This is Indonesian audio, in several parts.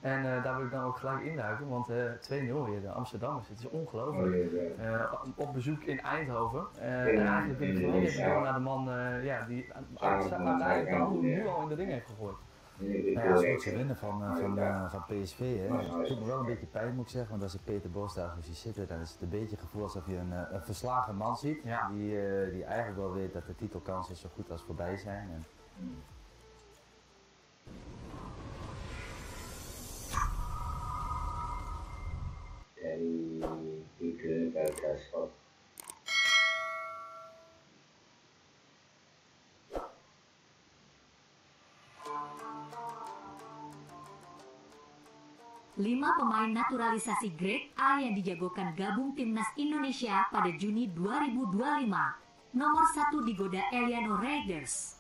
En daar wil ik dan ook gelijk induiken, want 2-0 weer de Amsterdammers. Het is ongelooflijk. Op bezoek in Eindhoven. En eigenlijk wil ik gewoon even door naar de man die uiteindelijk dan nu al in de ring heeft gegooid. Ja, als goed ze winnen van PSV, hè. Het doet me wel een beetje pijn, moet ik zeggen, want als ik Peter Bos daar zo ziet zitten, dan is het een beetje het gevoel alsof je een verslagen man ziet, die eigenlijk wel weet dat de titelkansen zo goed als voorbij zijn. En die kunnen bij elkaar schatten. Lima pemain naturalisasi Grade A yang dijagokan gabung Timnas Indonesia pada Juni 2025. Nomor 1 digoda Eliano Raiders.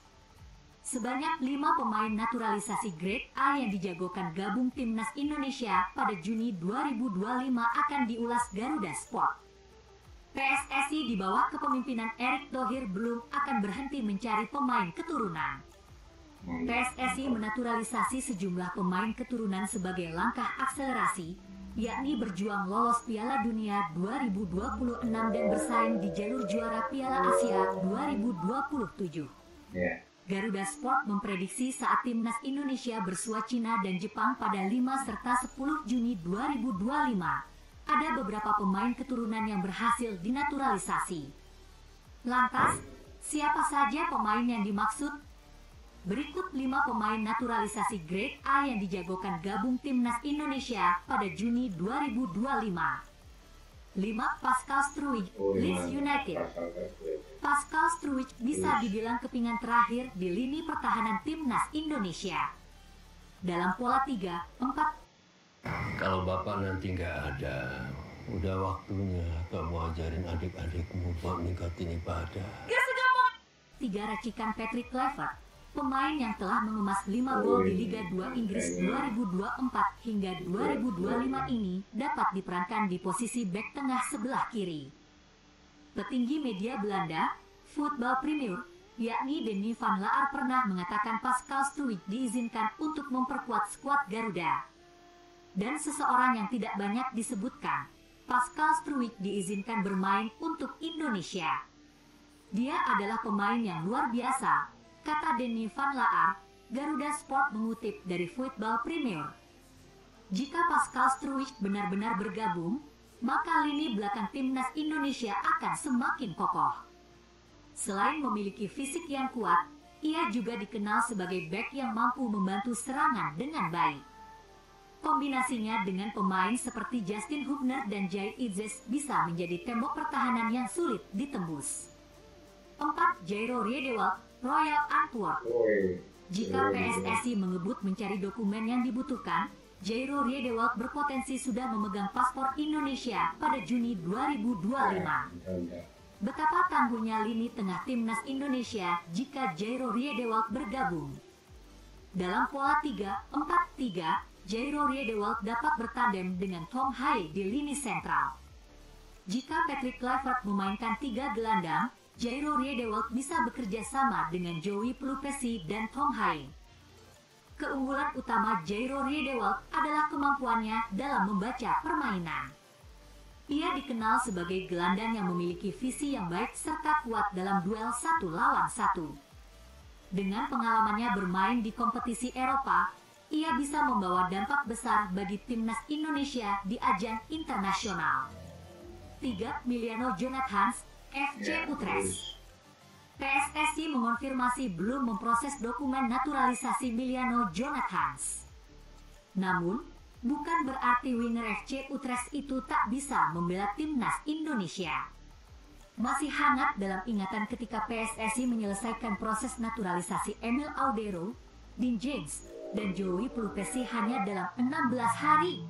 Sebanyak 5 pemain naturalisasi Grade A yang dijagokan gabung Timnas Indonesia pada Juni 2025 akan diulas Garuda Sport. PSSI di bawah kepemimpinan Erick Thohir belum akan berhenti mencari pemain keturunan. PSSI menaturalisasi sejumlah pemain keturunan sebagai langkah akselerasi, yakni berjuang lolos Piala Dunia 2026 dan bersaing di jalur juara Piala Asia 2027. Garuda Sport memprediksi saat Timnas Indonesia bersua Cina dan Jepang pada 5 serta 10 Juni 2025, ada beberapa pemain keturunan yang berhasil dinaturalisasi. Lantas, siapa saja pemain yang dimaksud? Berikut 5 pemain naturalisasi Grade A yang dijagokan gabung Timnas Indonesia pada Juni 2025. 5. Pascal Struijk, Leeds United. Pascal Struijk bisa dibilang kepingan terakhir di lini pertahanan Timnas Indonesia. Dalam pola 3-4. Kalau bapak nanti nggak ada, udah waktunya kamu ajarin adik-adikmu buat ningkatin ibadah. 3. Racikan Patrick Kluivert, pemain yang telah mengemas 5 gol di Liga 2 Inggris 2024 hingga 2025 ini dapat diperankan di posisi bek tengah sebelah kiri. Petinggi media Belanda, Voetbal Premier, yakni Denny van Laar pernah mengatakan Pascal Struijk diizinkan untuk memperkuat skuad Garuda. Dan seseorang yang tidak banyak disebutkan, Pascal Struijk diizinkan bermain untuk Indonesia. Dia adalah pemain yang luar biasa, kata Denny van Laar. Garuda Sport mengutip dari Voetbal Premier. Jika Pascal Struijk benar-benar bergabung, maka lini belakang Timnas Indonesia akan semakin kokoh. Selain memiliki fisik yang kuat, ia juga dikenal sebagai bek yang mampu membantu serangan dengan baik. Kombinasinya dengan pemain seperti Justin Hubner dan Jai Idzes bisa menjadi tembok pertahanan yang sulit ditembus. 4. Jairo Riedewald, Royal Antwerp. Jika PSSI mengebut mencari dokumen yang dibutuhkan, Jairo Riedewald berpotensi sudah memegang paspor Indonesia pada Juni 2025. Betapa tangguhnya lini tengah Timnas Indonesia jika Jairo Riedewald bergabung. Dalam pola 3-4-3, Jairo Riedewald dapat bertandem dengan Tom Haye di lini sentral. Jika Patrick Kluivert memainkan 3 gelandang, Jairo Riedewald bisa bekerja sama dengan Joey Pelupesi dan Tom Haye. Keunggulan utama Jairo Riedewald adalah kemampuannya dalam membaca permainan. Ia dikenal sebagai gelandang yang memiliki visi yang baik serta kuat dalam duel 1 lawan 1. Dengan pengalamannya bermain di kompetisi Eropa, ia bisa membawa dampak besar bagi Timnas Indonesia di ajang internasional. 3. Miliano Jonathans, FC Utrecht. PSSI mengonfirmasi belum memproses dokumen naturalisasi Miliano Jonathans. Namun, bukan berarti winger FC Utrecht itu tak bisa membela Timnas Indonesia. Masih hangat dalam ingatan ketika PSSI menyelesaikan proses naturalisasi Emil Audero, Dean James, dan Joey Pelupesi hanya dalam 16 hari.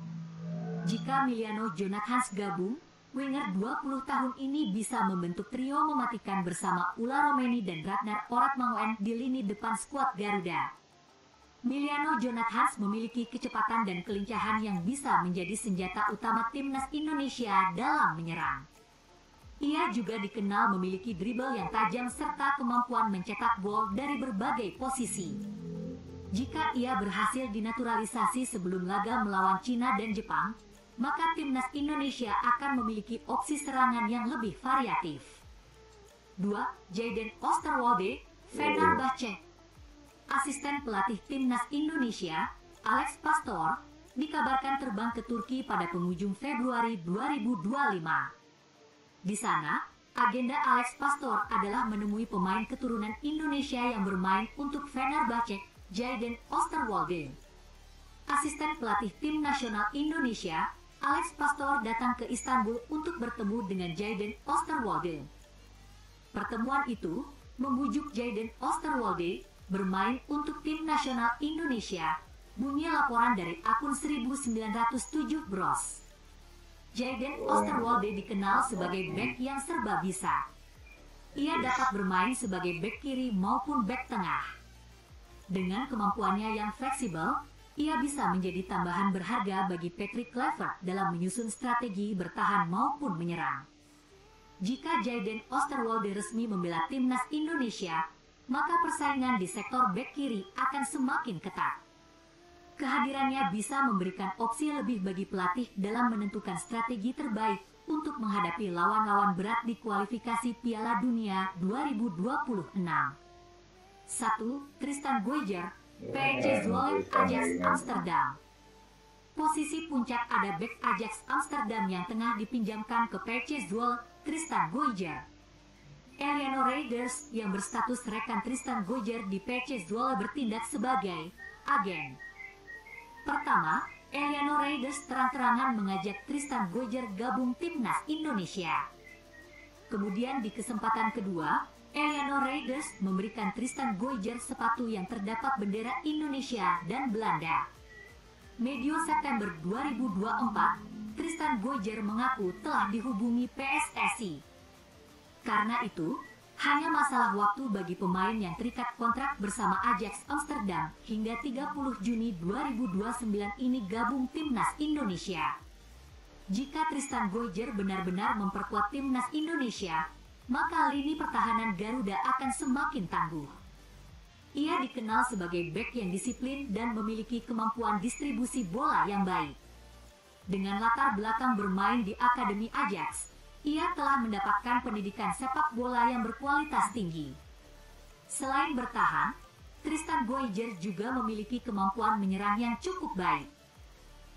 Jika Miliano Jonathans gabung, winger 20 tahun ini bisa membentuk trio mematikan bersama Ula Romeni dan Ratnar Oratmangoen di lini depan skuad Garuda. Miliano Jonathans memiliki kecepatan dan kelincahan yang bisa menjadi senjata utama Timnas Indonesia dalam menyerang. Ia juga dikenal memiliki dribble yang tajam serta kemampuan mencetak gol dari berbagai posisi. Jika ia berhasil dinaturalisasi sebelum laga melawan Cina dan Jepang, maka timnas Indonesia akan memiliki opsi serangan yang lebih variatif. 2. Jayden Oosterwolde, Fenerbahce. Asisten pelatih timnas Indonesia, Alex Pastoor, dikabarkan terbang ke Turki pada penghujung Februari 2025. Di sana, agenda Alex Pastoor adalah menemui pemain keturunan Indonesia yang bermain untuk Fenerbahce, Jayden Oosterwolde. Asisten pelatih tim nasional Indonesia, Alex Pastoor datang ke Istanbul untuk bertemu dengan Jayden Oosterwolde. Pertemuan itu membujuk Jayden Oosterwolde bermain untuk tim nasional Indonesia, bunyi laporan dari akun 1907 Bros. Jayden Oosterwolde dikenal sebagai bek yang serba bisa. Ia dapat bermain sebagai bek kiri maupun bek tengah. Dengan kemampuannya yang fleksibel, ia bisa menjadi tambahan berharga bagi Patrick Kluivert dalam menyusun strategi bertahan maupun menyerang. Jika Jayden Oosterwolde resmi membela timnas Indonesia, maka persaingan di sektor bek kiri akan semakin ketat. Kehadirannya bisa memberikan opsi lebih bagi pelatih dalam menentukan strategi terbaik untuk menghadapi lawan-lawan berat di kualifikasi Piala Dunia 2026. 1. Tristan Goijer, PSV Zwolle, Ajax Amsterdam. Posisi puncak ada bek Ajax Amsterdam yang tengah dipinjamkan ke PSV Zwolle, Tristan Goijer. Eleanor Raiders yang berstatus rekan Tristan Goijer di PSV Zwolle bertindak sebagai agen. Pertama, Eleanor Raiders terang-terangan mengajak Tristan Goijer gabung timnas Indonesia. Kemudian di kesempatan kedua, Eleanor Raiders memberikan Tristan Goijer sepatu yang terdapat bendera Indonesia dan Belanda. Medio September 2024, Tristan Goijer mengaku telah dihubungi PSSI. Karena itu, hanya masalah waktu bagi pemain yang terikat kontrak bersama Ajax Amsterdam hingga 30 Juni 2029 ini gabung timnas Indonesia. Jika Tristan Goijer benar-benar memperkuat timnas Indonesia, maka lini pertahanan Garuda akan semakin tangguh. Ia dikenal sebagai bek yang disiplin dan memiliki kemampuan distribusi bola yang baik. Dengan latar belakang bermain di Akademi Ajax, ia telah mendapatkan pendidikan sepak bola yang berkualitas tinggi. Selain bertahan, Tristan Goijer juga memiliki kemampuan menyerang yang cukup baik.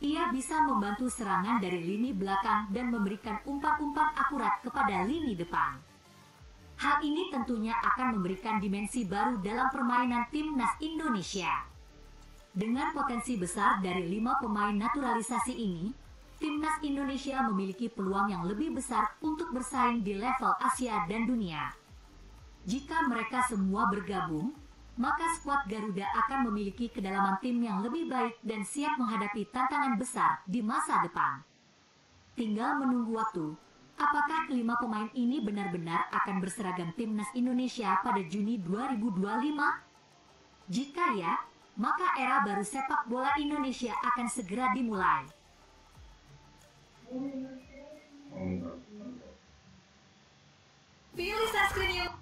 Ia bisa membantu serangan dari lini belakang dan memberikan umpan-umpan akurat kepada lini depan. Hal ini tentunya akan memberikan dimensi baru dalam permainan timnas Indonesia. Dengan potensi besar dari 5 pemain naturalisasi ini, timnas Indonesia memiliki peluang yang lebih besar untuk bersaing di level Asia dan dunia. Jika mereka semua bergabung, maka skuad Garuda akan memiliki kedalaman tim yang lebih baik dan siap menghadapi tantangan besar di masa depan. Tinggal menunggu waktu. Apakah kelima pemain ini benar-benar akan berseragam timnas Indonesia pada Juni 2025? Jika ya, maka era baru sepak bola Indonesia akan segera dimulai. Pilih Saskunium.